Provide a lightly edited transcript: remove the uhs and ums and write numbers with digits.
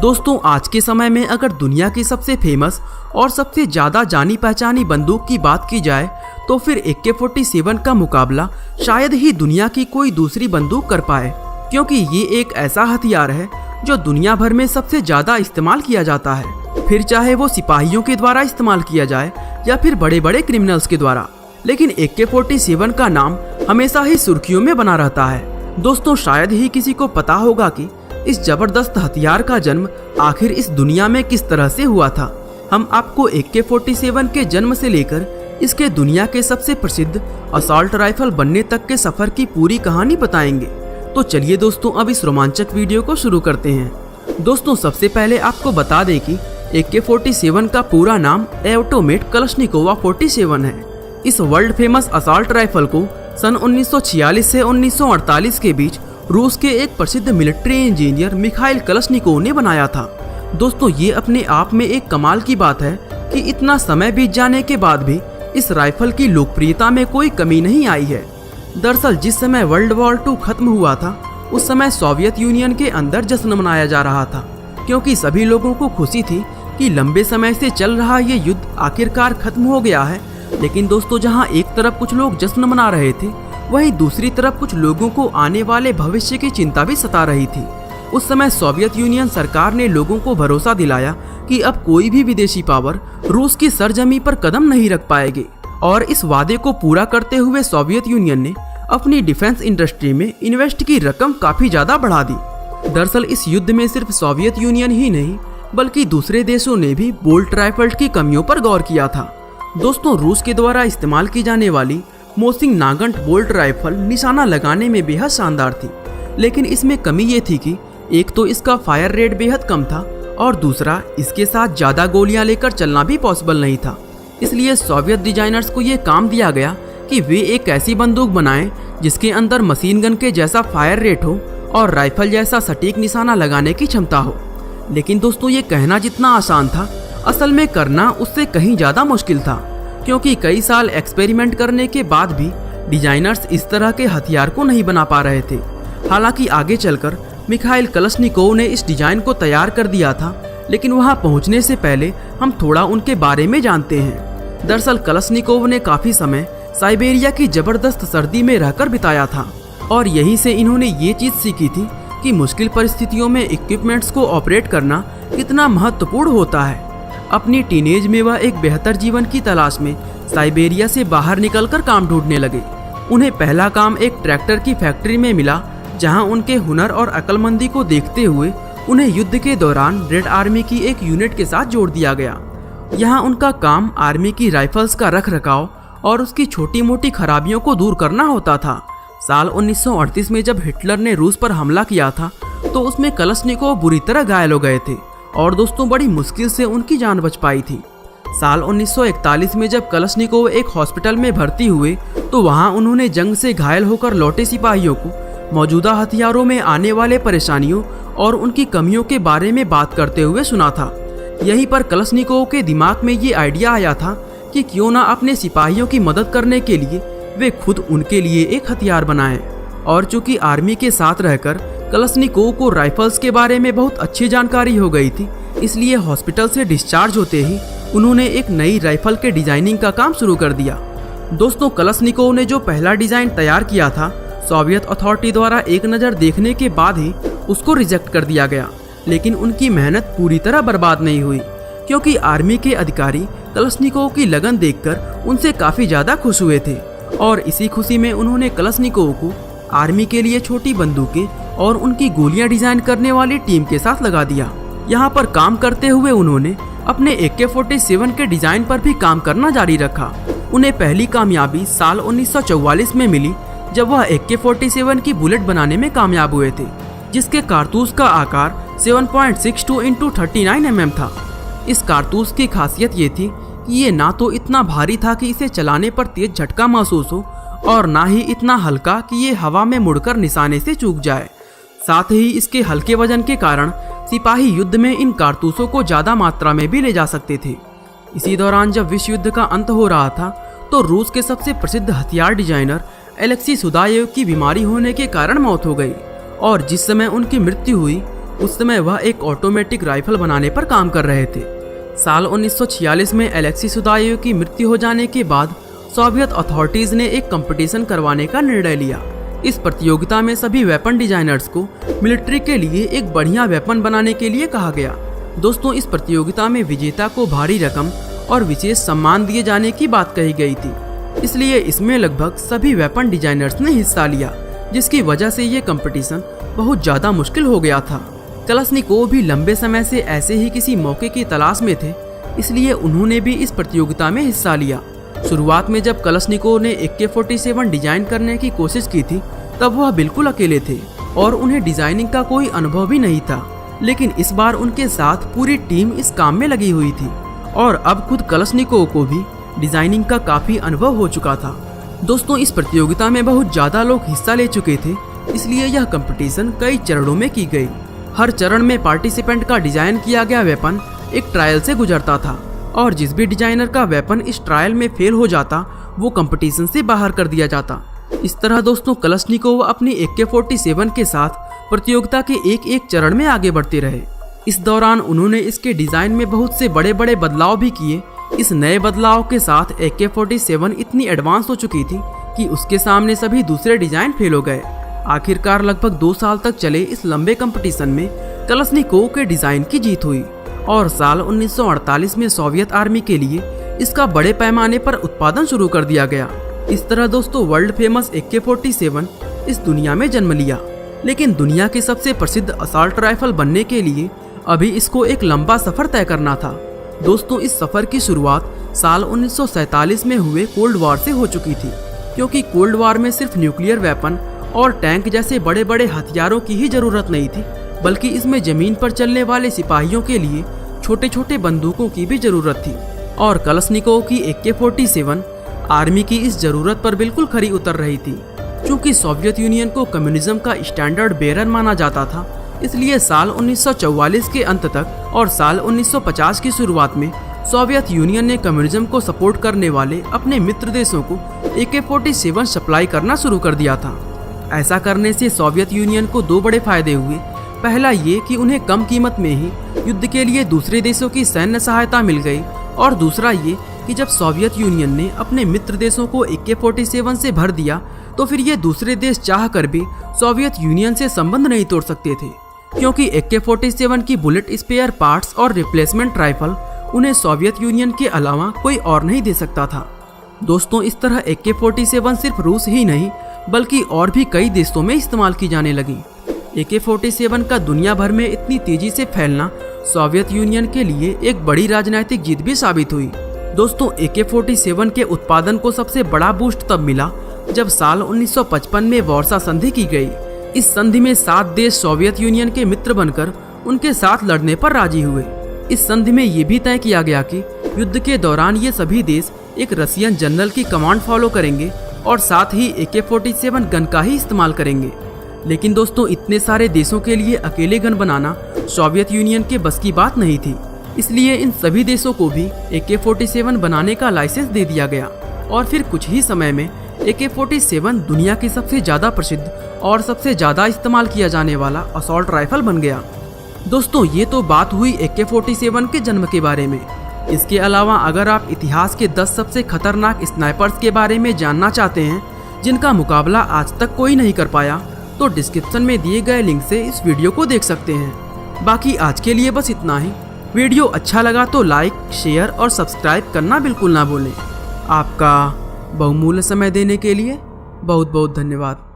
दोस्तों आज के समय में अगर दुनिया की सबसे फेमस और सबसे ज्यादा जानी पहचानी बंदूक की बात की जाए तो फिर AK-47 का मुकाबला शायद ही दुनिया की कोई दूसरी बंदूक कर पाए, क्योंकि ये एक ऐसा हथियार है जो दुनिया भर में सबसे ज्यादा इस्तेमाल किया जाता है, फिर चाहे वो सिपाहियों के द्वारा इस्तेमाल किया जाए या फिर बड़े बड़े क्रिमिनल्स के द्वारा। लेकिन AK-47 का नाम हमेशा ही सुर्खियों में बना रहता है। दोस्तों शायद ही किसी को पता होगा कि इस जबरदस्त हथियार का जन्म आखिर इस दुनिया में किस तरह से हुआ था। हम आपको AK-47 के जन्म से लेकर इसके दुनिया के सबसे प्रसिद्ध असॉल्ट राइफल बनने तक के सफर की पूरी कहानी बताएंगे। तो चलिए दोस्तों अब इस रोमांचक वीडियो को शुरू करते हैं। दोस्तों सबसे पहले आपको बता दें कि AK-47 का पूरा नाम एवटोमेट कलशनिकोवा 47 है। इस वर्ल्ड फेमस असॉल्ट राइफल को सन 1946 से 1948 के बीच रूस के एक प्रसिद्ध मिलिट्री इंजीनियर मिखाइल कलशनिकोव ने बनाया था। दोस्तों ये अपने आप में एक कमाल की बात है कि इतना समय बीत जाने के बाद भी इस राइफल की लोकप्रियता में कोई कमी नहीं आई है। दरअसल जिस समय वर्ल्ड वॉर 2 खत्म हुआ था उस समय सोवियत यूनियन के अंदर जश्न मनाया जा रहा था, क्योंकि सभी लोगों को खुशी थी कि लंबे समय से चल रहा ये युद्ध आखिरकार खत्म हो गया है। लेकिन दोस्तों जहां एक तरफ कुछ लोग जश्न मना रहे थे, वहीं दूसरी तरफ कुछ लोगों को आने वाले भविष्य की चिंता भी सता रही थी। उस समय सोवियत यूनियन सरकार ने लोगों को भरोसा दिलाया कि अब कोई भी विदेशी पावर रूस की सरजमी पर कदम नहीं रख पाएगी, और इस वादे को पूरा करते हुए सोवियत यूनियन ने अपनी डिफेंस इंडस्ट्री में इन्वेस्ट की रकम काफी ज्यादा बढ़ा दी। दरअसल इस युद्ध में सिर्फ सोवियत यूनियन ही नहीं बल्कि दूसरे देशों ने भी बोल्ट राइफल की कमियों पर गौर किया था। दोस्तों रूस के द्वारा इस्तेमाल की जाने वाली मोसिंग नागंट बोल्ट राइफल निशाना लगाने में बेहद शानदार थी, लेकिन इसमें कमी ये थी कि एक तो इसका फायर रेट बेहद कम था और दूसरा इसके साथ ज्यादा गोलियां लेकर चलना भी पॉसिबल नहीं था। इसलिए सोवियत डिजाइनर्स को ये काम दिया गया कि वे एक ऐसी बंदूक बनाएं जिसके अंदर मशीन गन के जैसा फायर रेट हो और राइफल जैसा सटीक निशाना लगाने की क्षमता हो। लेकिन दोस्तों ये कहना जितना आसान था, असल में करना उससे कहीं ज्यादा मुश्किल था, क्योंकि कई साल एक्सपेरिमेंट करने के बाद भी डिजाइनर्स इस तरह के हथियार को नहीं बना पा रहे थे। हालांकि आगे चलकर मिखाइल कलशनिकोव ने इस डिजाइन को तैयार कर दिया था, लेकिन वहां पहुंचने से पहले हम थोड़ा उनके बारे में जानते हैं। दरअसल कलशनिकोव ने काफी समय साइबेरिया की जबरदस्त सर्दी में रहकर बिताया था, और यहीं से इन्होंने ये चीज सीखी थी कि मुश्किल परिस्थितियों में इक्विपमेंट्स को ऑपरेट करना कितना महत्वपूर्ण होता है। अपनी टीनेज में वह एक बेहतर जीवन की तलाश में साइबेरिया से बाहर निकलकर काम ढूंढने लगे। उन्हें पहला काम एक ट्रैक्टर की फैक्ट्री में मिला, जहां उनके हुनर और अक्लमंदी को देखते हुए उन्हें युद्ध के दौरान रेड आर्मी की एक यूनिट के साथ जोड़ दिया गया। यहां उनका काम आर्मी की राइफल्स का रख रखाव और उसकी छोटी मोटी खराबियों को दूर करना होता था। साल 1938 में जब हिटलर ने रूस पर हमला किया था तो उसमें कलशनिकोव बुरी तरह घायल हो गए थे, और दोस्तों बड़ी मुश्किल से उनकी जान बच पाई थी। साल 1941 में जब कलशनिकोव एक हॉस्पिटल में भर्ती हुए तो वहां उन्होंने जंग से घायल होकर लौटे सिपाहियों को मौजूदा हथियारों में आने वाले परेशानियों और उनकी कमियों के बारे में बात करते हुए सुना था। यहीं पर कलशनिकोव के दिमाग में ये आइडिया आया था कि क्यों ना अपने सिपाहियों की मदद करने के लिए वे खुद उनके लिए एक हथियार बनाएं। और चूंकि आर्मी के साथ रहकर कलशनिकोव को राइफल्स के बारे में बहुत अच्छी जानकारी हो गई थी, इसलिए हॉस्पिटल से डिस्चार्ज होते ही उन्होंने एक नई राइफल के डिजाइनिंग का काम शुरू कर दिया। दोस्तों कलशनिकोव ने जो पहला डिजाइन तैयार किया था, सोवियत अथॉरिटी द्वारा एक नज़र देखने के बाद ही उसको रिजेक्ट कर दिया गया। लेकिन उनकी मेहनत पूरी तरह बर्बाद नहीं हुई, क्योंकि आर्मी के अधिकारी कलशनिकोव की लगन देखकर उनसे काफ़ी ज़्यादा खुश हुए थे, और इसी खुशी में उन्होंने कलशनिकोव को आर्मी के लिए छोटी बंदूकें और उनकी गोलियां डिजाइन करने वाली टीम के साथ लगा दिया। यहाँ पर काम करते हुए उन्होंने अपने AK-47 के डिजाइन पर भी काम करना जारी रखा। उन्हें पहली कामयाबी साल 1944 में मिली, जब वह AK-47 की बुलेट बनाने में कामयाब हुए थे, जिसके कारतूस का आकार 7.62 × 39 mm था। इस कारतूस की खासियत ये थी कि ये ना तो इतना भारी था कि इसे चलाने पर तेज झटका महसूस हो, और ना ही इतना हल्का कि ये हवा में मुड़कर निशाने से चूक जाए। साथ ही इसके हल्के वजन के कारण सिपाही युद्ध में इन कारतूसों को ज्यादा मात्रा में भी ले जा सकते थे। इसी दौरान जब विश्व युद्ध का अंत हो रहा था तो रूस के सबसे प्रसिद्ध हथियार डिजाइनर एलेक्सी सुदायेव की बीमारी होने के कारण मौत हो गई, और जिस समय उनकी मृत्यु हुई उस समय वह एक ऑटोमेटिक राइफल बनाने पर काम कर रहे थे। साल 1946 में एलेक्सी सुदाएव की मृत्यु हो जाने के बाद सोवियत अथॉरिटीज ने एक कंपटीशन करवाने का निर्णय लिया। इस प्रतियोगिता में सभी वेपन डिजाइनर्स को मिलिट्री के लिए एक बढ़िया वेपन बनाने के लिए कहा गया। दोस्तों, इस प्रतियोगिता में विजेता को भारी रकम और विशेष सम्मान दिए जाने की बात कही गई थी, इसलिए इसमें लगभग सभी वेपन डिजाइनर्स ने हिस्सा लिया, जिसकी वजह से ये कंपटीशन बहुत ज़्यादा मुश्किल हो गया था। कलशनिकोव भी लंबे समय से ऐसे ही किसी मौके की तलाश में थे, इसलिए उन्होंने भी इस प्रतियोगिता में हिस्सा लिया। शुरुआत में जब कलशनिकोव ने AK-47 डिजाइन करने की कोशिश की थी, तब वह बिल्कुल अकेले थे और उन्हें डिजाइनिंग का कोई अनुभव भी नहीं था, लेकिन इस बार उनके साथ पूरी टीम इस काम में लगी हुई थी और अब खुद कलशनिकोव को भी डिजाइनिंग का काफी अनुभव हो चुका था। दोस्तों, इस प्रतियोगिता में बहुत ज्यादा लोग हिस्सा ले चुके थे, इसलिए यह कंपटीशन कई चरणों में की गई। हर चरण में पार्टिसिपेंट का डिजाइन किया गया वेपन एक ट्रायल से गुजरता था और जिस भी डिजाइनर का वेपन इस ट्रायल में फेल हो जाता वो कंपटीशन से बाहर कर दिया जाता। इस तरह दोस्तों, कलशनिकोव अपनी AK-47 के साथ प्रतियोगिता के एक एक चरण में आगे बढ़ते रहे। इस दौरान उन्होंने इसके डिजाइन में बहुत से बड़े बड़े बदलाव भी किए। इस नए बदलाव के साथ AK-47 इतनी एडवांस हो चुकी थी कि उसके सामने सभी दूसरे डिजाइन फेल हो गए। आखिरकार लगभग 2 साल तक चले इस लंबे कंपटीशन में कलशनिकोव के डिजाइन की जीत हुई और साल 1948 में सोवियत आर्मी के लिए इसका बड़े पैमाने पर उत्पादन शुरू कर दिया गया। इस तरह दोस्तों, वर्ल्ड फेमस AK-47 इस दुनिया में जन्म लिया, लेकिन दुनिया के सबसे प्रसिद्ध असॉल्ट राइफल बनने के लिए अभी इसको एक लंबा सफर तय करना था। दोस्तों, इस सफर की शुरुआत साल 1947 में हुए कोल्ड वॉर से हो चुकी थी, क्योंकि कोल्ड वॉर में सिर्फ न्यूक्लियर वेपन और टैंक जैसे बड़े बड़े हथियारों की ही जरूरत नहीं थी, बल्कि इसमें जमीन पर चलने वाले सिपाहियों के लिए छोटे छोटे बंदूकों की भी जरूरत थी और कलशनिकोव की AK-47 आर्मी की इस जरूरत पर बिल्कुल खरी उतर रही थी। चूंकि सोवियत यूनियन को कम्युनिज्म का स्टैंडर्ड बेरर माना जाता था, इसलिए साल 1944 के अंत तक और साल 1950 की शुरुआत में सोवियत यूनियन ने कम्युनिज्म को सपोर्ट करने वाले अपने मित्र देशों को AK-47 सप्लाई करना शुरू कर दिया था। ऐसा करने से सोवियत यूनियन को 2 बड़े फायदे हुए। पहला ये कि उन्हें कम कीमत में ही युद्ध के लिए दूसरे देशों की सैन्य सहायता मिल गई और दूसरा ये कि जब सोवियत यूनियन ने अपने मित्र देशों को AK-47 से भर दिया तो फिर ये दूसरे देश चाह कर भी सोवियत यूनियन से संबंध नहीं तोड़ सकते थे, क्योंकि AK-47 की बुलेट स्पेयर पार्ट्स और रिप्लेसमेंट राइफल उन्हें सोवियत यूनियन के अलावा कोई और नहीं दे सकता था। दोस्तों, इस तरह AK-47 सिर्फ रूस ही नहीं बल्कि और भी कई देशों में इस्तेमाल की जाने लगी। AK-47 का दुनिया भर में इतनी तेजी से फैलना सोवियत यूनियन के लिए एक बड़ी राजनीतिक जीत भी साबित हुई। दोस्तों, AK-47 के उत्पादन को सबसे बड़ा बूस्ट तब मिला जब साल 1955 में वार्सा संधि की गई। इस संधि में 7 देश सोवियत यूनियन के मित्र बनकर उनके साथ लड़ने पर राजी हुए। इस संधि में ये भी तय किया गया कि युद्ध के दौरान ये सभी देश एक रशियन जनरल की कमांड फॉलो करेंगे और साथ ही AK-47 गन का ही इस्तेमाल करेंगे। लेकिन दोस्तों, इतने सारे देशों के लिए अकेले गन बनाना सोवियत यूनियन के बस की बात नहीं थी, इसलिए इन सभी देशों को भी AK-47 बनाने का लाइसेंस दे दिया गया और फिर कुछ ही समय में AK-47 दुनिया की सबसे ज़्यादा प्रसिद्ध और सबसे ज़्यादा इस्तेमाल किया जाने वाला असॉल्ट राइफल बन गया। दोस्तों, ये तो बात हुई AK-47 के जन्म के बारे में। इसके अलावा अगर आप इतिहास के 10 सबसे खतरनाक स्नाइपर्स के बारे में जानना चाहते हैं जिनका मुकाबला आज तक कोई नहीं कर पाया, तो डिस्क्रिप्शन में दिए गए लिंक से इस वीडियो को देख सकते हैं। बाकी आज के लिए बस इतना ही। वीडियो अच्छा लगा तो लाइक, शेयर और सब्सक्राइब करना बिल्कुल ना भूलें। आपका बहुमूल्य समय देने के लिए बहुत बहुत धन्यवाद।